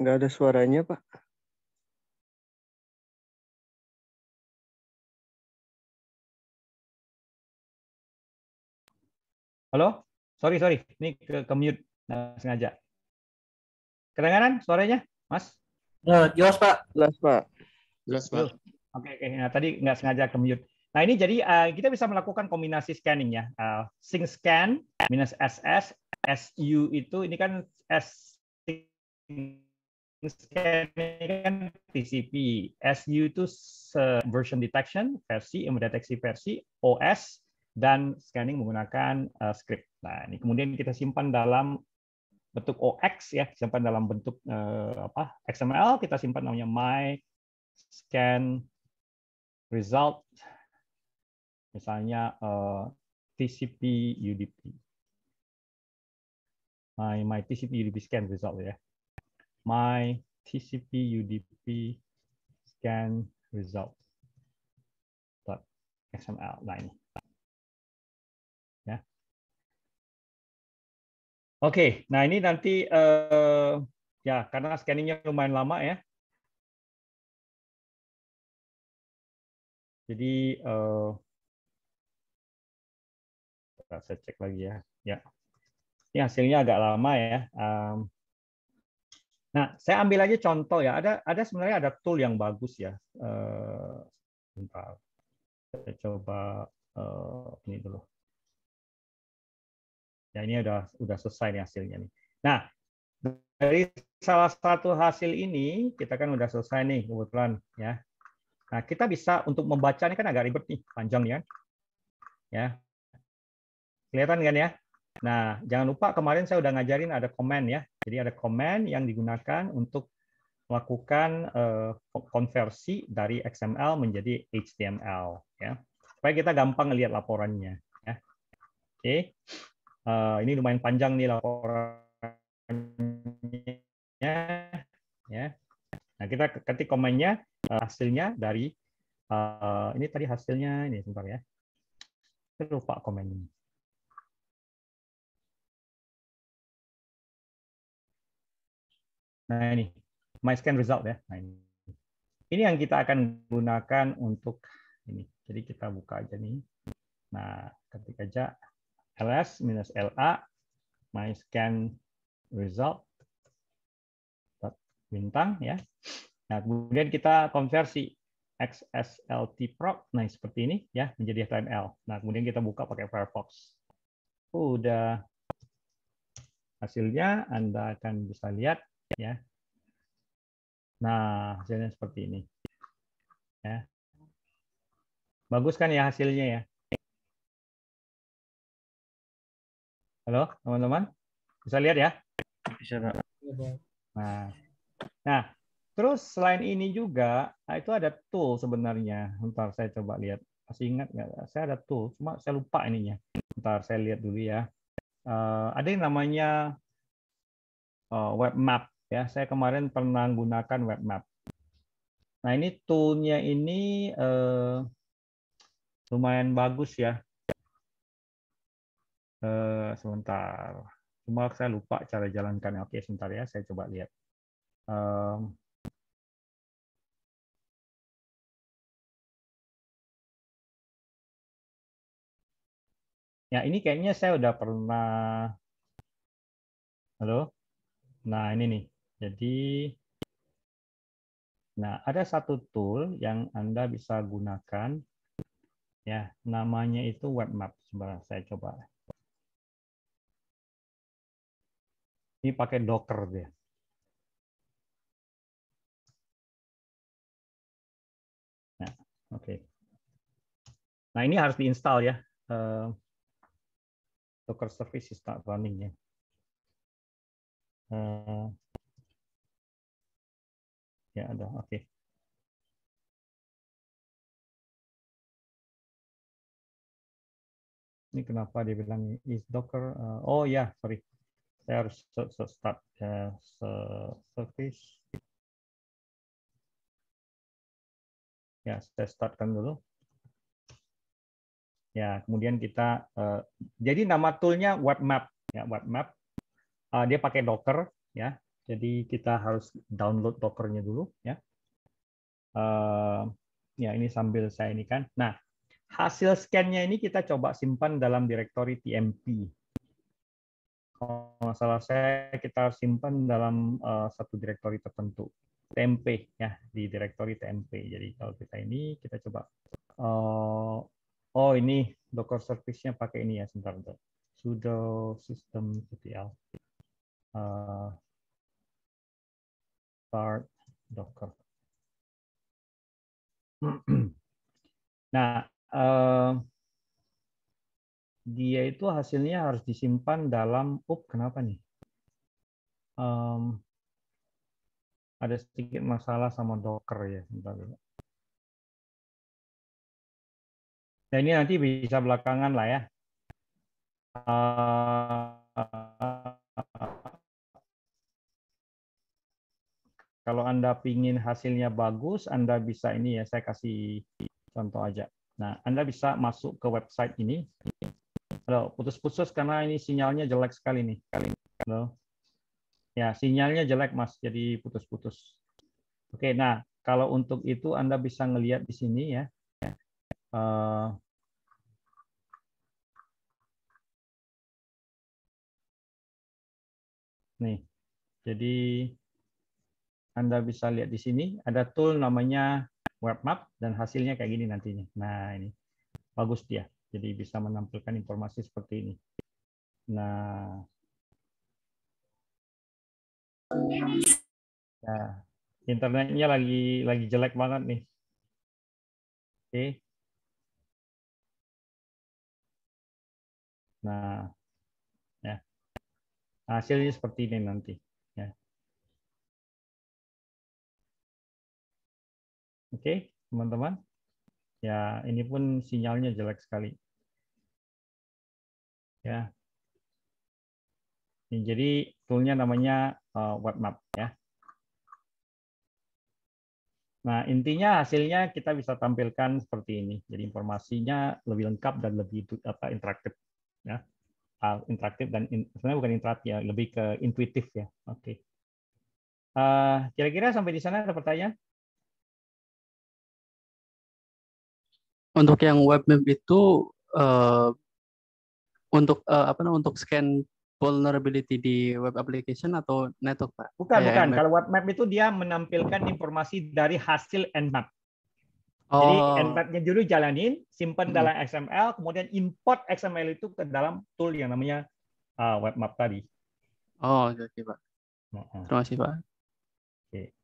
C: Nggak ada suaranya, Pak.
A: Halo? Sorry. Ini ke mute sengaja. Kedengaran suaranya, Mas?
B: Jelas, Pak.
C: Jelas, Pak.
D: Jelas,
A: Oke,
D: Pak.
A: oke. Nah, tadi nggak sengaja ke mute. Nah, ini jadi kita bisa melakukan kombinasi scanning ya. Sync scan minus SS, SU itu ini kan scan ini kan TCP, SU itu version detection, versi, mendeteksi versi, OS, dan scanning menggunakan script. Nah, ini kemudian kita simpan dalam bentuk OX ya, simpan dalam bentuk XML, kita simpan namanya my scan result, misalnya TCP UDP. My TCP UDP scan result ya. My TCP UDP scan result .xml. Nah ini. Ya. Oke, nah ini nanti ya karena scanningnya lumayan lama ya. Jadi saya cek lagi ya. Ya, ini hasilnya agak lama ya. Nah, saya ambil aja contoh ya. Ada sebenarnya ada tool yang bagus ya. Bentar, saya coba ini dulu. Ya ini udah selesai nih hasilnya nih. Nah, dari salah satu hasil ini kita kan udah selesai nih kebetulan ya. Nah, kita bisa untuk membaca ini kan agak ribet nih, panjang ya. Ya. Kelihatan kan ya? Nah, jangan lupa kemarin saya udah ngajarin ada command ya. Jadi ada command yang digunakan untuk melakukan konversi dari XML menjadi HTML ya. Supaya kita gampang lihat laporannya ya. Oke. Ini lumayan panjang nih laporannya ya. Nah, kita ketik komennya hasilnya dari ini tadi hasilnya ini sebentar ya. Saya lupa komennya. Nah, ini my scan result ya. Nah, ini yang kita akan gunakan untuk ini. Jadi kita buka aja nih. Nah, ketik aja ls-la my scan result bintang ya. Nah, kemudian kita konversi XSLT-proc, nah seperti ini ya menjadi HTML. Nah, kemudian kita buka pakai Firefox. Udah hasilnya Anda akan bisa lihat ya. Nah, hasilnya seperti ini. Ya. Bagus kan ya hasilnya ya? Halo, teman-teman? Bisa lihat ya?
B: Bisa, Pak.
A: Nah, terus selain ini juga, itu ada tool sebenarnya. Bentar, saya coba lihat. Masih ingat nggak? Saya ada tool, cuma saya lupa ininya. Bentar, saya lihat dulu ya. Ada yang namanya web map. Ya, saya kemarin pernah gunakan web map. Nah, ini toolnya ini lumayan bagus ya. Sebentar. Cuma saya lupa cara jalankan. Oke, sebentar ya, saya coba lihat. Ya, ini kayaknya saya udah pernah. Halo? Nah, ini nih. Jadi, nah ada satu tool yang Anda bisa gunakan. Ya, namanya itu web map. Sebentar, saya coba. Ini pakai Docker dia. Nah, oke. Nah, ini harus diinstal ya. Docker service start running ya. Ya ada, oke. Ini kenapa dia bilang is Docker? Oh ya, sorry. Saya harus start service. Ya, saya startkan dulu. Ya, kemudian kita jadi nama toolnya web map ya, web map. Dia pakai Docker ya. Jadi kita harus download Dockernya dulu ya. Ya ini sambil saya ini kan. Nah, hasil scan-nya ini kita coba simpan dalam direktori TMP. Kalau nggak salah saya kita simpan dalam satu direktori tertentu. TMP ya, di directory TMP. Jadi kalau kita ini kita coba oh ini Docker service-nya pakai ini ya, sebentar. Sudo systemctl start Docker. Nah, dia itu hasilnya harus disimpan dalam, kenapa nih? Ada sedikit masalah sama Docker ya. Sebentar dulu. Nah, ini nanti bisa belakangan lah ya. Kalau Anda pingin hasilnya bagus, Anda bisa ini ya, saya kasih contoh aja. Nah, Anda bisa masuk ke website ini. Halo, putus-putus karena ini sinyalnya jelek sekali nih. Halo. Ya, sinyalnya jelek, Mas, jadi putus-putus. Oke, nah, kalau untuk itu Anda bisa ngelihat di sini ya. Nih, jadi Anda bisa lihat di sini, ada tool namanya Webmap, dan hasilnya kayak gini nantinya. Nah, ini bagus dia. Jadi bisa menampilkan informasi seperti ini. Nah, ya, internetnya lagi jelek banget nih. Oke. Nah, ya. Hasilnya seperti ini nanti. Ya. Oke, teman-teman. Ya, ini pun sinyalnya jelek sekali. Ya. Jadi toolnya namanya Webmap ya. Nah, intinya hasilnya kita bisa tampilkan seperti ini. Jadi informasinya lebih lengkap dan lebih interaktif ya. Interaktif dan sebenarnya bukan interaktif ya, lebih ke intuitif ya. Oke. Kira-kira sampai di sana ada pertanyaan?
B: Untuk yang web map itu untuk scan vulnerability di web application atau network, Pak?
A: Bukan.
B: Nmap.
A: Kalau Webmap itu dia menampilkan informasi dari hasil Nmap. Jadi
B: Oh.
A: Nmap-nya dulu jalanin, simpan dalam XML, kemudian import XML itu ke dalam tool yang namanya Webmap tadi.
B: Oh, oke, Pak. Terima kasih, Pak.
A: Oke.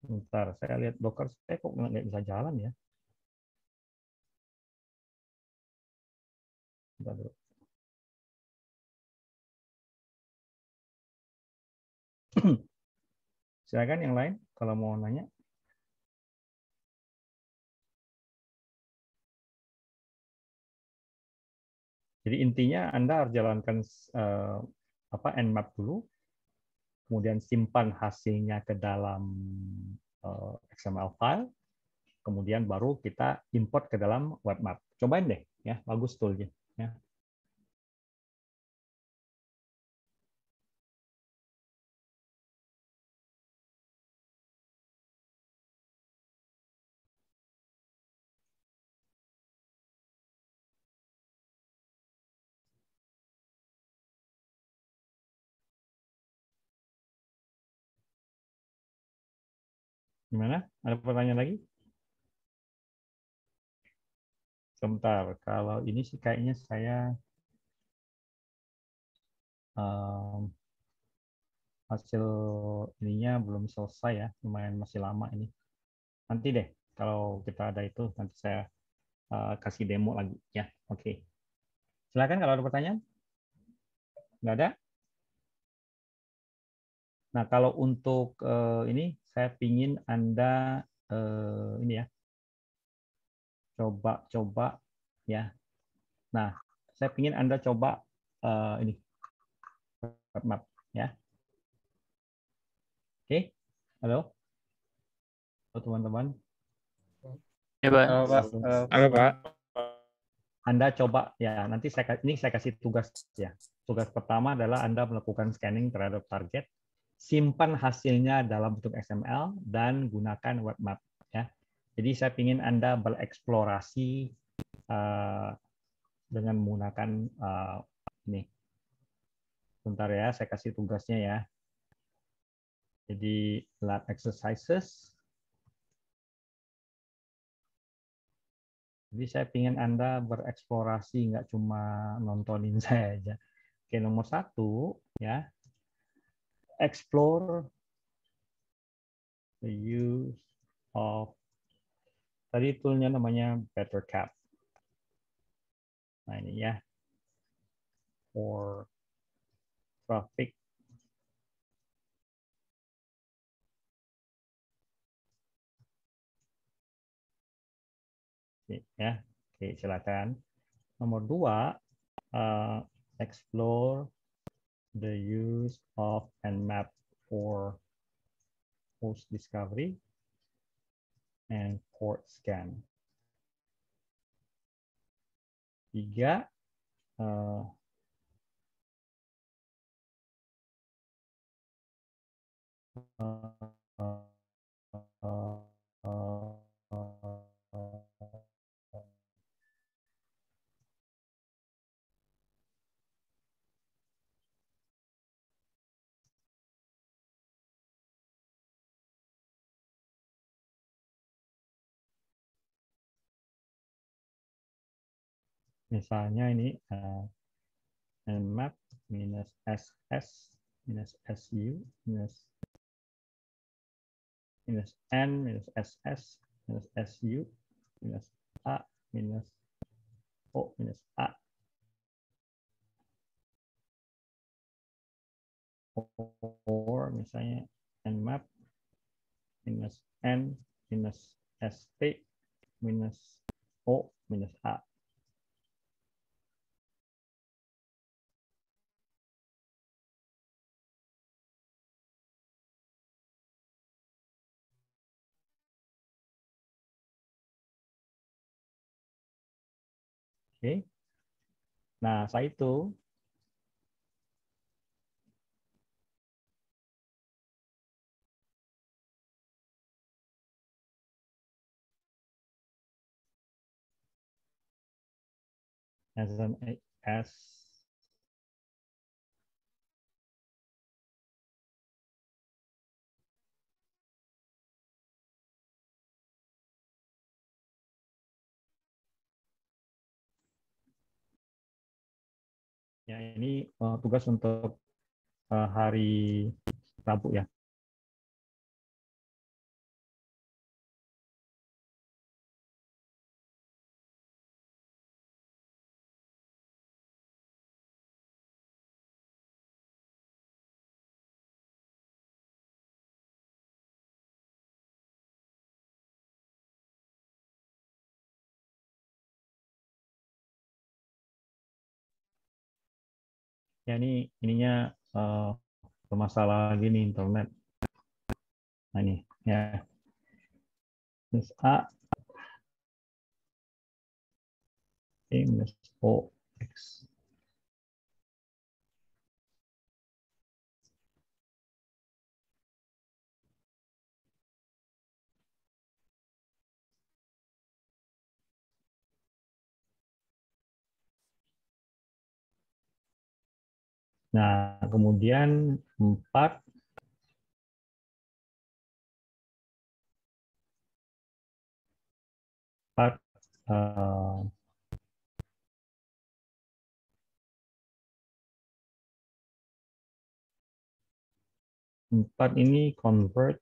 A: Bentar, saya lihat Docker saya kok nggak bisa jalan ya. Bentar dulu. Silakan yang lain kalau mau nanya. Jadi intinya Anda harus jalankan Nmap dulu, kemudian simpan hasilnya ke dalam XML file, kemudian baru kita import ke dalam Webmap. Cobain deh, ya, bagus toolnya. Ya. Gimana? Ada pertanyaan lagi? Sebentar, kalau ini sih kayaknya saya hasil ininya belum selesai ya, lumayan masih lama ini. Nanti deh, kalau kita ada itu, nanti saya kasih demo lagi. Ya, oke. Silakan kalau ada pertanyaan. Nggak ada? Nah, kalau untuk ini, saya pingin Anda ini ya, coba ya. Nah, saya pingin Anda coba ini Webmap ya. Oke, halo, teman-teman.
B: Ya, Pak.
C: Halo, Pak.
A: Anda coba ya, nanti saya kasih tugas ya. Tugas pertama adalah Anda melakukan scanning terhadap target, simpan hasilnya dalam bentuk XML dan gunakan Webmap ya. Jadi saya ingin Anda bereksplorasi dengan menggunakan ini. Bentar ya, saya kasih tugasnya ya. Jadi lab exercises. Jadi saya ingin Anda bereksplorasi, nggak cuma nontonin saya aja. Oke, nomor 1 ya, explore the use of, tadi toolnya namanya BetterCap. Nah ini ya, for traffic ya. Oke, silakan. Nomor 2, explore the use of Nmap for host discovery and port scan. 3, misalnya ini Nmap minus SS minus SU minus N minus SS minus SU minus A minus O minus A, or misalnya Nmap minus N minus ST minus O minus A. Oke. Nah, setelah itu as ya, ini tugas untuk hari Rabu ya. Ya ini ininya bermasalah lagi nih internet. Nah ini ya. Minus A minus O X. Nah, kemudian 4 4 4 ini convert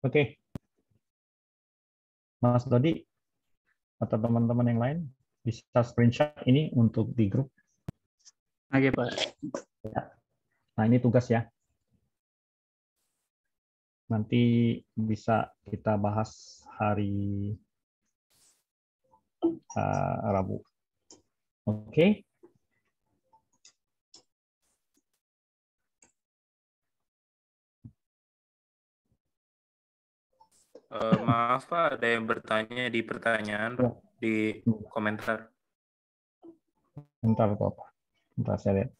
A: Oke. Mas Dodi atau teman-teman yang lain bisa screenshot ini untuk di grup.
B: Oke, Pak.
A: Nah, ini tugas ya. Nanti bisa kita bahas hari Rabu. Oke.
D: Maaf Pak, ada yang bertanya di pertanyaan Pak, di komentar.
A: Bentar, Pak. Bentar, saya lihat.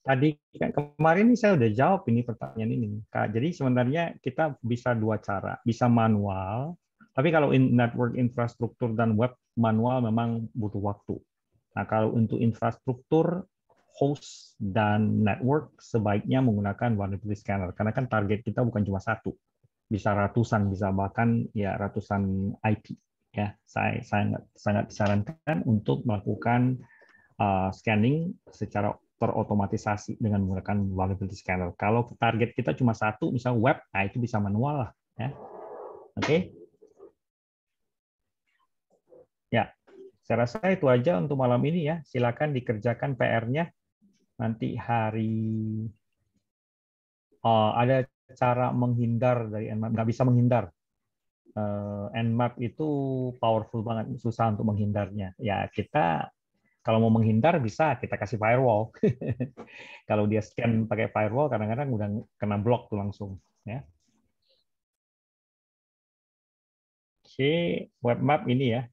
A: Tadi kemarin saya udah jawab ini pertanyaan ini, Kak. Jadi sebenarnya kita bisa dua cara, bisa manual, tapi kalau network infrastruktur dan web manual memang butuh waktu. Nah, kalau untuk infrastruktur, host dan network sebaiknya menggunakan vulnerability scanner karena kan target kita bukan cuma satu, bisa ratusan, bisa bahkan ya ratusan IP. Ya, saya sangat disarankan untuk melakukan scanning secara terotomatisasi dengan menggunakan vulnerability scanner. Kalau target kita cuma satu, misal web, nah itu bisa manual lah. Ya. Oke. Ya, saya rasa itu aja untuk malam ini ya. Silakan dikerjakan PR-nya. Nanti hari ada cara menghindar dari Nmap, nggak bisa menghindar. Nmap itu powerful banget, susah untuk menghindarnya. Ya kita kalau mau menghindar bisa kita kasih firewall. Kalau dia scan pakai firewall, kadang-kadang udah kena blok tuh langsung. Ya. Oke, web map ini ya.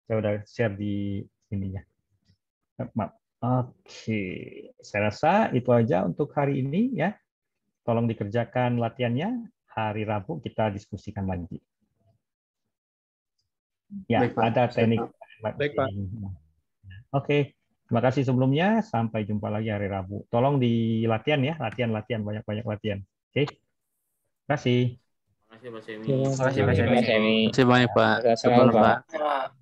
A: Saya udah share di ininya. Web map. Oke, saya rasa itu aja untuk hari ini ya. Tolong dikerjakan latihannya. Hari Rabu kita diskusikan lagi. Ya,
B: Baik, Pak.
A: ada teknik.
B: Baik, Pak.
A: Oke, terima kasih sebelumnya. Sampai jumpa lagi hari Rabu. Tolong di latihan ya, latihan, banyak-banyak latihan. Oke, terima kasih.
D: Terima kasih Pak Semi.
B: Terima kasih, Pak
E: Terima kasih,
B: Semi.
E: Emi.
B: Terima kasih banyak, Pak.
E: Assalamualaikum,
B: Pak.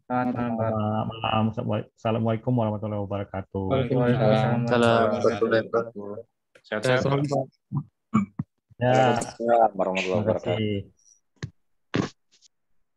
E: Selamat malam, Pak.
A: Malam. Assalamualaikum warahmatullahi wabarakatuh.
E: Waalaikumsalam warahmatullahi wabarakatuh.
D: Sehat-sehat Pak.
A: Ya,
E: Waalaikumsalam warahmatullahi
A: terima
E: wabarakatuh.
A: kasih.